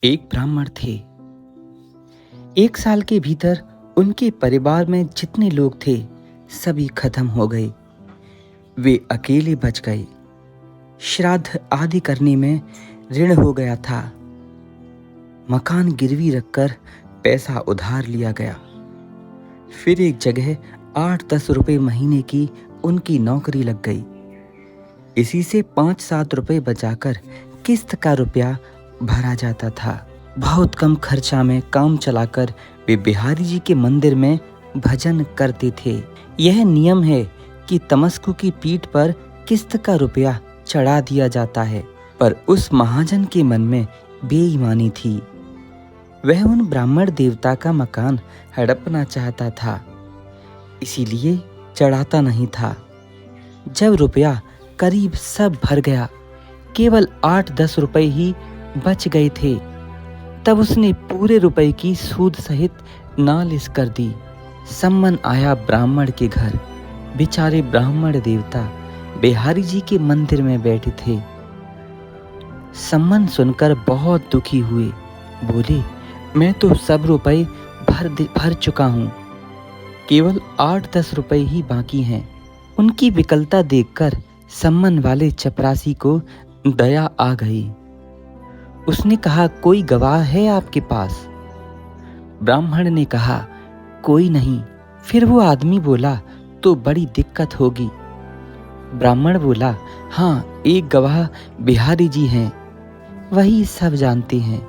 एक ब्राह्मण थे। एक साल के भीतर उनके परिवार में जितने लोग थे सभी खत्म हो गए। वे अकेले बच गए। श्राद्ध आदि करने में ऋण हो गया था। मकान गिरवी रखकर पैसा उधार लिया गया। फिर एक जगह 8-10 रुपए महीने की उनकी नौकरी लग गई। इसी से 5-7 रुपए बचाकर किस्त का रुपया भरा जाता था। बहुत कम खर्चा में काम चलाकर वे बिहारी जी के मंदिर में भजन करते थे। यह नियम है कि तमस्कु की पीठ पर किस्त का रुपया चढ़ा दिया जाता है, पर उस महाजन के मन में बेईमानी थी। वह उन ब्राह्मण देवता का मकान हड़पना चाहता था, इसीलिए चढ़ाता नहीं था। जब रुपया करीब सब भर गया, केवल 8-10 रुपए ही बच गए थे, तब उसने पूरे रुपए की सूद सहित नालिश कर दी। सम्मन आया ब्राह्मण के घर। बेचारे ब्राह्मण देवता बिहारी जी के मंदिर में बैठे थे। सम्मन सुनकर बहुत दुखी हुए। बोले, मैं तो सब रुपए भर चुका हूँ, केवल 8-10 रुपए ही बाकी हैं। उनकी विकलता देखकर सम्मन वाले चपरासी को दया आ गई। उसने कहा, कोई गवाह है आपके पास? ब्राह्मण ने कहा, कोई नहीं। फिर वो आदमी बोला, तो बड़ी दिक्कत होगी। ब्राह्मण बोला, हाँ, एक गवाह बिहारी जी हैं, वही सब जानते हैं।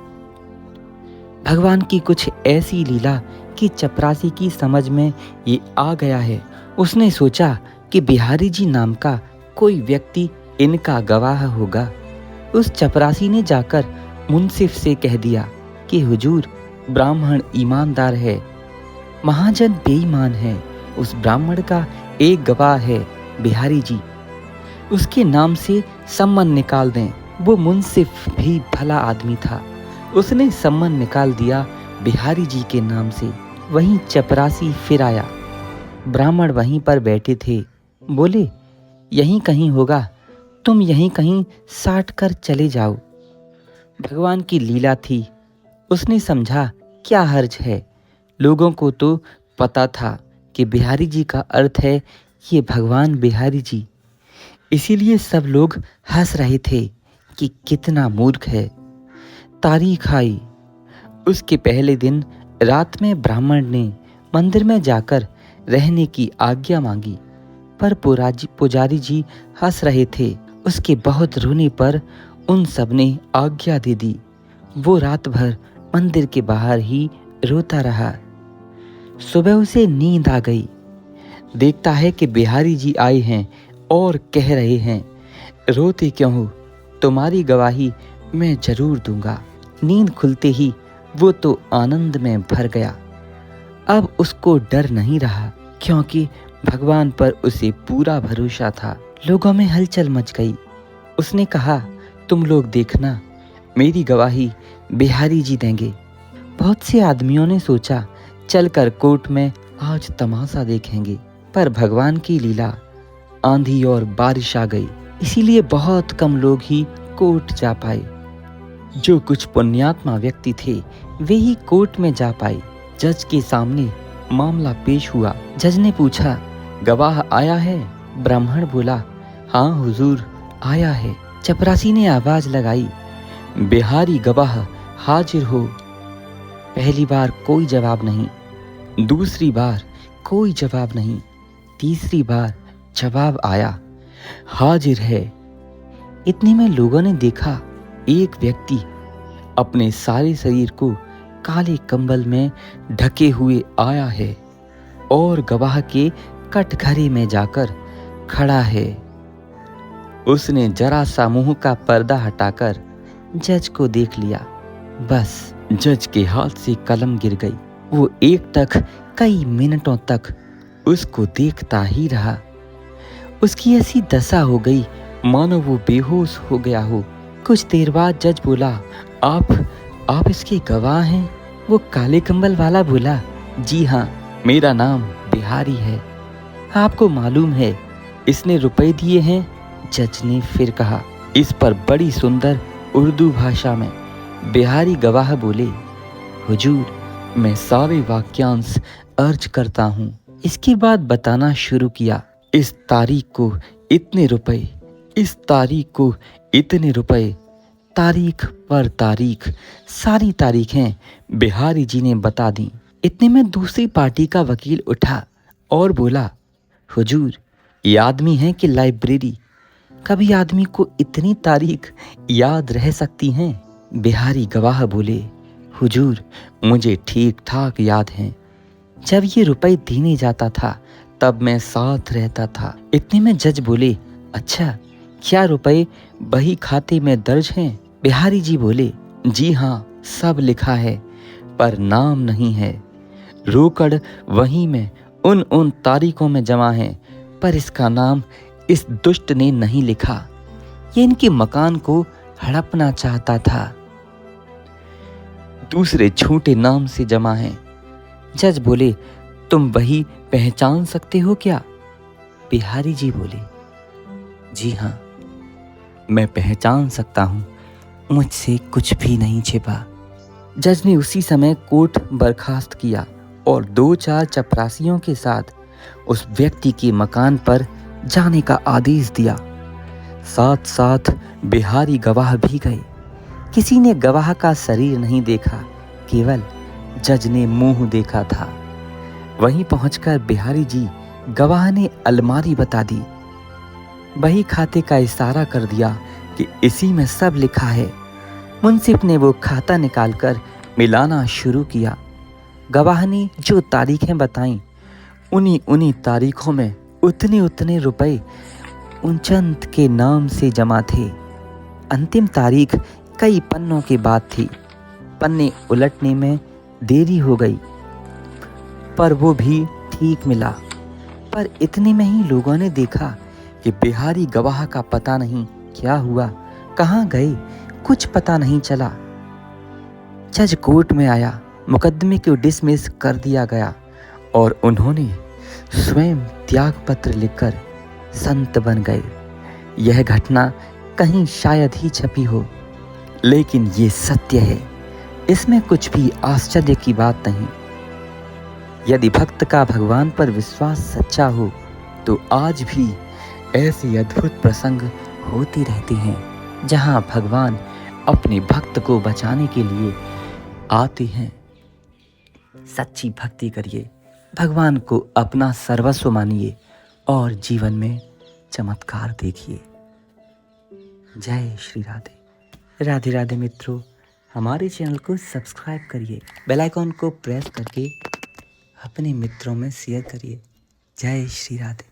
भगवान की कुछ ऐसी लीला कि चपरासी की समझ में ये आ गया है। उसने सोचा कि बिहारी जी नाम का कोई व्यक्ति इनका गवाह होगा। उस चपरासी ने जाकर मुंसिफ से कह दिया कि हुजूर, ब्राह्मण ईमानदार है, महाजन बेईमान है। उस ब्राह्मण का एक गवाह है, बिहारी जी, उसके नाम से सम्मन निकाल दें। वो मुंसिफ भी भला आदमी था। उसने सम्मन निकाल दिया बिहारी जी के नाम से। वहीं चपरासी फिर आया। ब्राह्मण वहीं पर बैठे थे। बोले, यहीं कहीं होगा, तुम यहीं कहीं साट कर चले जाओ। भगवान की लीला थी। उसने समझा, क्या हर्ज है। लोगों को तो पता था कि बिहारी जी का अर्थ है ये भगवान बिहारी जी, इसीलिए सब लोग हंस रहे थे कि कितना मूर्ख है। तारीख आई। उसके पहले दिन रात में ब्राह्मण ने मंदिर में जाकर रहने की आज्ञा मांगी, पर पुजारी जी हंस रहे थे। उसके बहुत रोने पर उन सब ने आज्ञा दे दी। वो रात भर मंदिर के बाहर ही रोता रहा। सुबह उसे नींद आ गई। देखता है कि बिहारी जी आए हैं और कह रहे हैं, रोते क्यों हो, तुम्हारी गवाही मैं जरूर दूंगा। नींद खुलते ही वो तो आनंद में भर गया। अब उसको डर नहीं रहा, क्योंकि भगवान पर उसे पूरा भरोसा था। लोगों में हलचल मच गई। उसने कहा, तुम लोग देखना, मेरी गवाही बिहारी जी देंगे। बहुत से आदमियों ने सोचा, चलकर कोर्ट में आज तमाशा देखेंगे, पर भगवान की लीला, आंधी और बारिश आ गई, इसीलिए बहुत कम लोग ही कोर्ट जा पाए। जो कुछ पुण्यात्मा व्यक्ति थे वे ही कोर्ट में जा पाए। जज के सामने मामला पेश हुआ। जज ने पूछा, गवाह आया है? ब्राह्मण बोला, हाँ हुजूर, आया है। चपरासी ने आवाज लगाई, बिहारी गवाह हाजिर हो। पहली बार कोई जवाब नहीं, दूसरी बार कोई जवाब नहीं, तीसरी बार जवाब आया, हाजिर है। इतने में लोगों ने देखा एक व्यक्ति अपने सारे शरीर को काले कंबल में ढके हुए आया है और गवाह के कटघरे में जाकर खड़ा है। उसने जरा सा मुंह का पर्दा हटाकर जज को देख लिया। बस जज के हाथ से कलम गिर गई। वो एकटक कई मिनटों तक उसको देखता ही रहा। उसकी ऐसी दशा हो गई मानो वो बेहोश हो गया हो। कुछ देर बाद जज बोला, आप इसके गवाह हैं? वो काले कंबल वाला बोला, जी हाँ, मेरा नाम बिहारी है। आपको मालूम है इसने रुपए दिए हैं? जज ने फिर कहा, इस पर बड़ी सुंदर उर्दू भाषा में बिहारी गवाह बोले, हुजूर, मैं सारे वाक्यांश अर्ज करता हूँ। इसके बाद बताना शुरू किया, इस तारीख को इतने रुपए, इस तारीख को इतने रुपए, तारीख पर तारीख, सारी तारीखें बिहारी जी ने बता दी। इतने में दूसरी पार्टी का वकील उठा और बोला, हुजूर, ये आदमी है कि लाइब्रेरी? कभी आदमी को इतनी तारीख याद रह सकती हैं? बिहारी गवाह बोले, हुजूर, मुझे ठीक ठाक याद हैं। जब ये रुपए देने जाता था तब मैं साथ रहता था। इतने में जज बोले, अच्छा, क्या रुपए बही खाते में दर्ज हैं? बिहारी जी बोले, जी हाँ, सब लिखा है, पर नाम नहीं है। रोकड़ वहीं में उन तारीखों में जमा है, पर इसका नाम इस दुष्ट ने नहीं लिखा। ये इनके मकान को हड़पना चाहता था। दूसरे छोटे नाम से जमा है। जज बोले, तुम वही पहचान सकते हो क्या? बिहारी जी बोले, जी हाँ, मैं पहचान सकता हूँ, मुझसे कुछ भी नहीं छिपा। जज ने उसी समय कोर्ट बर्खास्त किया और 2-4 चपरासियों के साथ उस व्यक्ति के मकान पर जाने का आदेश दिया। साथ साथ बिहारी गवाह भी गए। किसी ने गवाह का शरीर नहीं देखा, केवल जज ने मुंह देखा था। वहीं पहुंचकर बिहारी जी गवाह ने अलमारी बता दी। बही खाते का इशारा कर दिया कि इसी में सब लिखा है। मुंसिफ ने वो खाता निकालकर मिलाना शुरू किया। गवाह ने जो तारीखें बताईं, उन्हीं तारीखों में उतने रुपए उनचंद के नाम से जमा थे। अंतिम तारीख कई पन्नों के बाद थी। पन्ने उलटने में देरी हो गई, पर वो भी ठीक मिला। पर इतने में ही लोगों ने देखा कि बिहारी गवाह का पता नहीं क्या हुआ, कहाँ गए, कुछ पता नहीं चला। जज कोर्ट में आया, मुकदमे को डिसमिस कर दिया गया और उन्होंने स्वयं त्याग पत्र लिखकर संत बन गए। यह घटना कहीं शायद ही छपी हो, लेकिन ये सत्य है। इसमें कुछ भी आश्चर्य की बात नहीं। यदि भक्त का भगवान पर विश्वास सच्चा हो तो आज भी ऐसे अद्भुत प्रसंग होते रहते हैं जहां भगवान अपने भक्त को बचाने के लिए आते हैं। सच्ची भक्ति करिए, भगवान को अपना सर्वस्व मानिए और जीवन में चमत्कार देखिए। जय श्री राधे। राधे राधे मित्रों, हमारे चैनल को सब्सक्राइब करिए, बेल आइकॉन को प्रेस करके अपने मित्रों में शेयर करिए। जय श्री राधे।